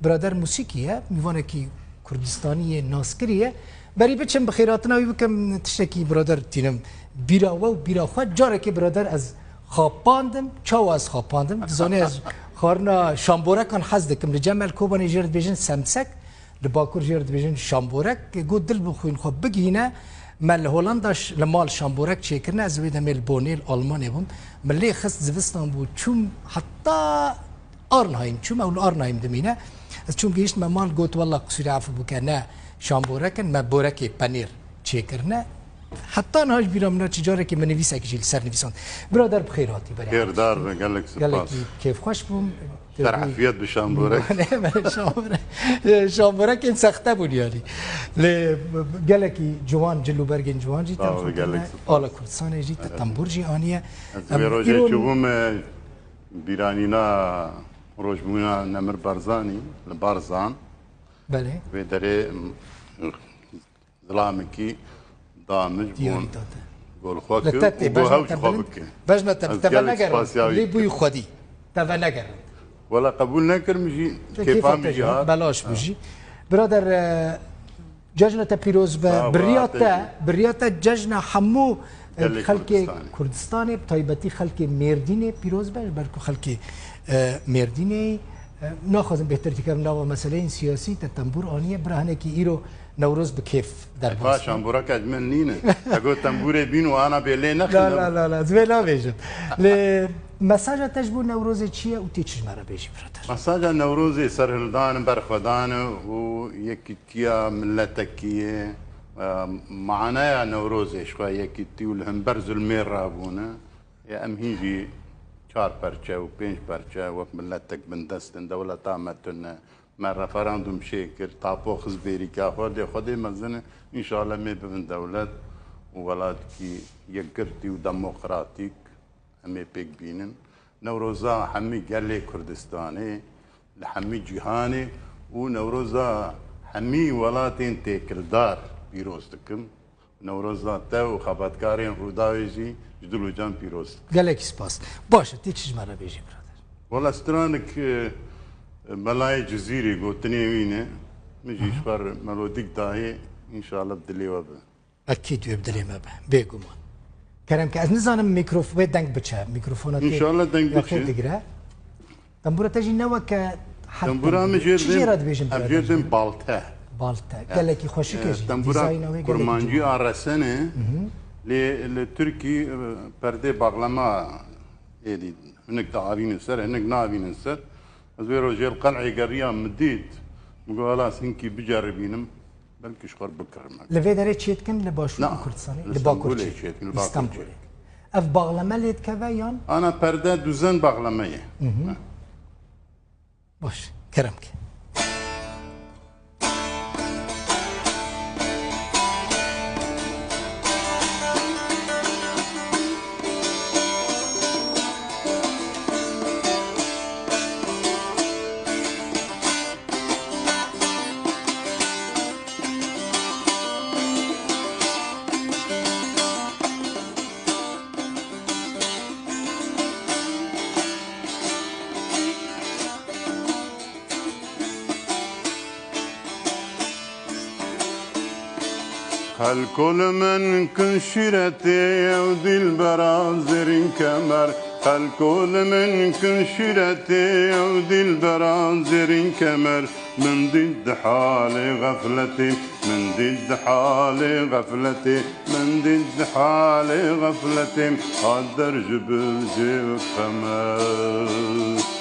برادر موسیقیه میوانه کی کردستانی ناسکریه بری بچم بخیراتنا وی بکم تشکی برادر تینم بیرا و بیرا خود جاره که برادر از خواباندم چاو از خواباندم زانه از خارنا شامبورک کن حز دکم لجمل کوبانی جرد بیجن سمسک لباکور جرد بیجن شامبورک گود دل بخوین خواب بگینه مل هولنداش لمال شامبورک چیکرنه از ویده مل بونیل آلمانی بوم ملی خست زوستان بود چوم حتی آرنهایم چوم اول آرنهایم دمینه از چوم گیشت مال گوت والله قصير عفو بکنه شامبورکن ما بورک پنیر چیکرنه حتی نهاش بیرام نه تجاره که من نویسه که جیل سر نویسان برادر بخیر هاتی برای خیر دار گلک سپاس کیف خوش بوم در عافیت به شامبورک نه من شامبورک این سخته بود یاری ل گلکی جوان جلو برگن جوان جیت آلا کردستان جیت تنبور جی آنیه از روزی چوبم بیرانینا روزمونا نمر بارزانی لبارزان بله و داره ظلامکی دامج بون گل خواک و هاوش خوابك باش تبع نقر لي بوي خدي تبع نقر ولا قبول نكر مجي كيف عم يجي بلاش بجي برادر ججنة بيروز برياتا ججنة حمو خلق كردستاني بطيبتي خلق ميرديني بيروز باش بركو خلق ميرديني ناخذ بهتر تكلم نوا مسائل سياسي تنبور آنية برهنه كي إيرو نوروز بكيف در باش شامبورك اجمل نينه اقول تنبوري بين وانا بيلي نخل لا زبيلا بيجم مساجا تجبو نوروز چيه و تيچ مرا بيجي برادر مساجا نوروز سرهلدان برخدان و يكتيا ملتكيه معناها نوروز شويه يكتي ولهم برز المير رابونه يا ام هيجي 4 پرچه و 5 پرچه و ملتك من دستن دولة عامتنا ما رفراندوم شكر طابو خزبيري كافر خدي مزنه ان شاء الله ما بين دولة وولاد كي يقرتي وديمقراطيك همي بيك بينن نوروزا حمي قال كردستاني لحمي جهاني ونوروزا حمي ولاتين تيكردار بيروستكم نوروزا تو خباتكارين روداويجي جدلو جان بيروست قالك سباس باشه تيجي مرة بيجي برادر والله سترانك ملاي جزيري قوتني وينه مجي شفر ملوديك داهي ان شاء الله بدلي وبه اكيد يبدلي ما به بيقومان كرم که از نزانم میکروفون دنگ بچه میکروفونات ان شاء الله دنگ بچه دگره تنبورا تجي نوا ك تنبورا مجردم بالتا قال لك خوشك تنبورا كرمانجي ارسنه لتركي برده باغلما ايدي هناك تعابين سر هناك نابين سر ازويرو جيل قلعي قريان مديد مقولا سنكي بجربينم بلكي شخور بكرم لفي داري تشيتكن لباشو كردستاني لباكور اسطنبول اف باغلما ليت كفايان انا برده دوزن باغلمايه باش كرمك الكل من كل شيرتي ودي البرازرين كمر الكل من كل شيرتي ودي البرازرين كمر من ضد حالي غفلتي من ضد حالي غفلتي من ضد حالي غفلتي قدر جبل جيب خمر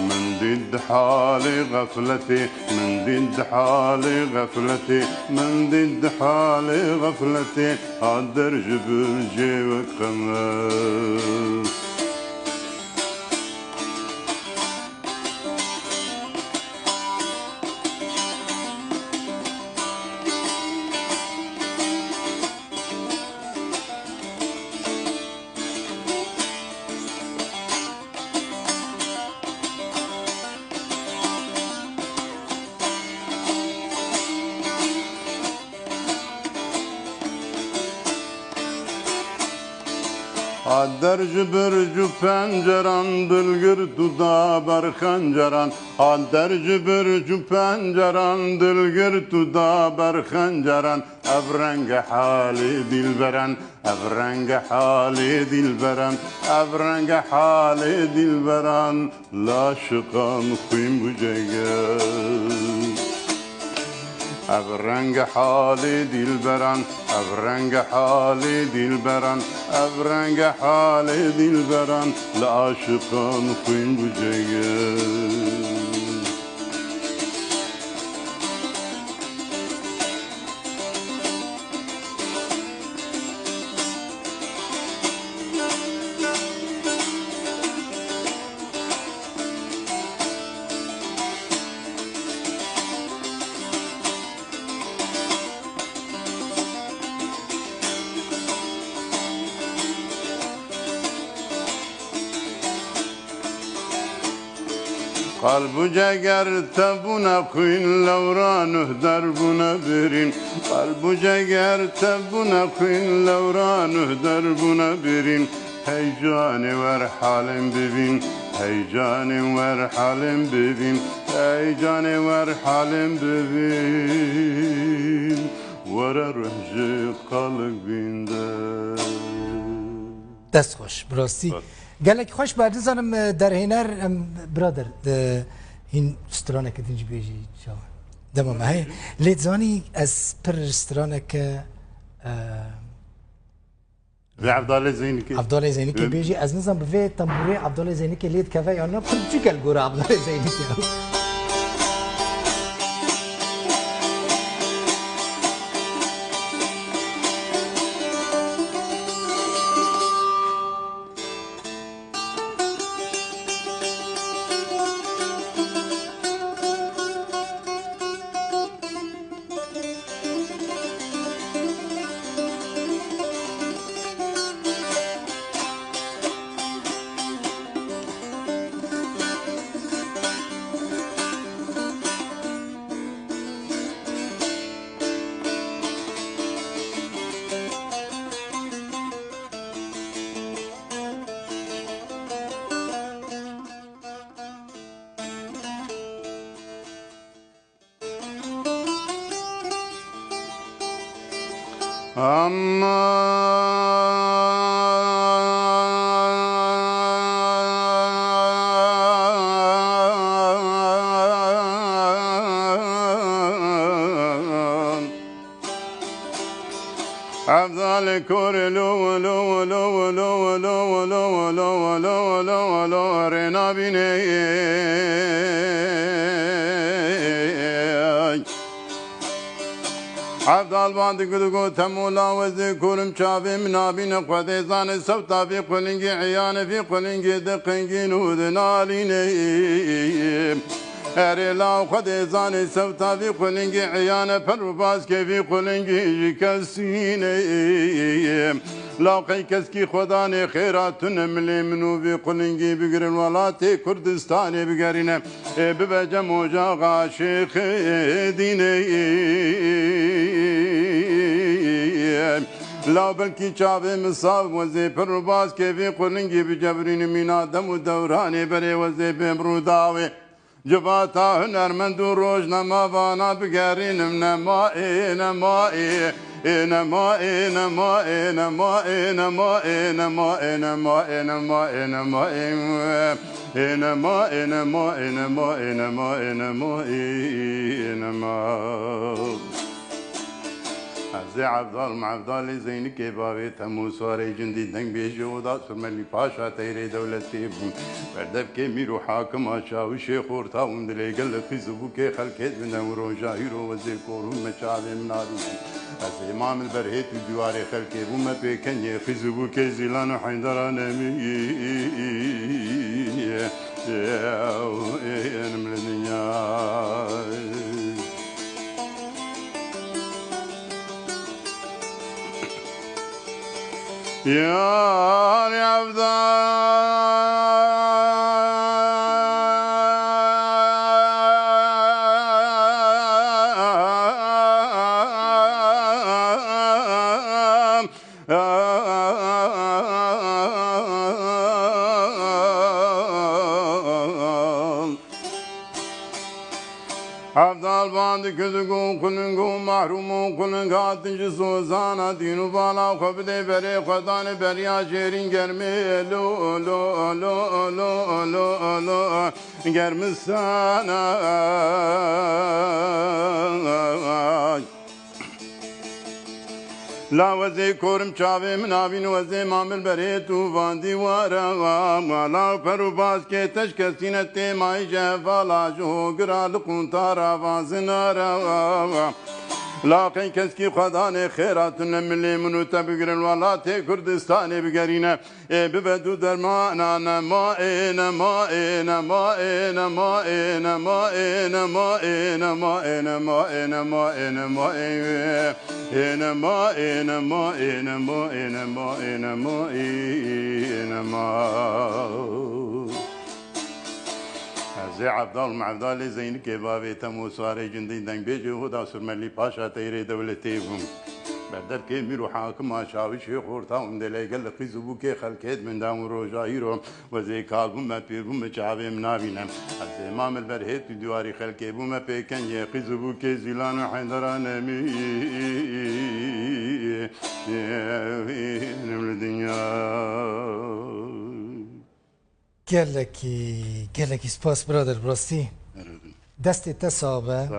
من ضد حالي غفلتي من ضد حالي غفلتي من ضد حالي غفلتي قدر جبل جيبك خمر درج برج و پنجران دلگرد و دابر خنجران درج برج و پنجران دلگرد و دابر خنجران افرنگ حال دلبران افرنگ حال دلبران افرنگ حال دلبران لاشقان خویم بجگر افرنگ حال دلبران افرنگ حال دلبران افرنگ حال دلبران لعاشقان خوین بجگر قلب جگر تبونه خوین لورانه دربونه برین قلب جگر تبونه خوین لورانه دربونه برین هی جان ور حالم ببین هی جان ور حالم ببین هی جان ور حالم ببین ور رهج قلبینده دست خوش براستی گلک خوش بعد زنم در هنر برادر این رستوران که دنج بیجی جوان دم ما هی لیتزانی از پر رستوران که عبدالله زینی که عبدالله زینی که بیجی از نظام به تمبوری عبدالله زینی که لید کفای آنها خود چی کل گوره عبدالله زینی که عبدالله کور لو لو لو لو لو لو لو لو لو لو رنا بینه عبدال باند گدگو تمولا وزی کورم چاوی منابین قد زان سوتا فی قلنگی عیان فی قلنگی دقنگی نود نالینه لا خد زان سوتا فی قلنگی عیان پر باز که فی قلنگی کسینه لاقی کس کی خدا نے خیراتن ملی منو فی قلنگی بگرن ولات کردستان بگرین ببجا موجا عاشق دینه لا بلکی چاوه مصاب وزی پر باز که فی قلنگی بجبرین مینا دم و دورانی بری وزی بمروداوی جباتا هنرمند و روز نما وانا بگرینم نمایی نمایی نمایی نمایی نمایی نمایی نمایی نمایی نمایی نمایی نمایی نمایی نمایی نمایی از عبدال مع عبدال زینی که باوی تمو سواری جندی دنگ بیجی و دا سرملی پاشا تیره دولتی بون بردب که میرو حاکم آشا و شیخ ورطا و دلی گل خیزبو که خلکت بندن و روژاهی رو وزی کورون مچاوی منادو از امام البرهیت و دیواری خلکی بوم پیکنی خیزبو که زیلان و حیدران يا عبد افضل باند کدگو کنگو محرومو کنگات جسو زانا دینو بالا خبده بری خدان بریا شیرین گرمی لو لو لو لو لو لو گرمستانا لا وزي كورم شافي من أبين وزي مامل بريت وفاندي ورا لا فرو باس كي تشكسينة تيماي جفالا جو قرال قنطارا فازنارا لا قين كسكي خداني خيرات نملي منو تبقر الولات كردستاني بقرينا ببدو درمانا ما إنا ما إنا ما إنا ما إنا ما إنا ما إنا ما إنا ما إنا ما إنا ما إنا ما إنا ما إنا ما إنا ما إنا ما إنا ما زي عبدال مع عبدال زين كبابي تمو سواري جندي دنگ بيجي هدا سرملي باشا تيري دولتيهم بدل كيميرو حاكم شاوي شيخ ورتاهم دلي قال لك زبوكي خلكيد من دام روجايرو وزي كالبوم ما بيربوم شعبي منابينا زي مام البرهيت دواري خلكي بوما بيكن يقي زبوكي زيلان حيدران مي الدنيا گلکی سپاس برادر براستی دست تصابه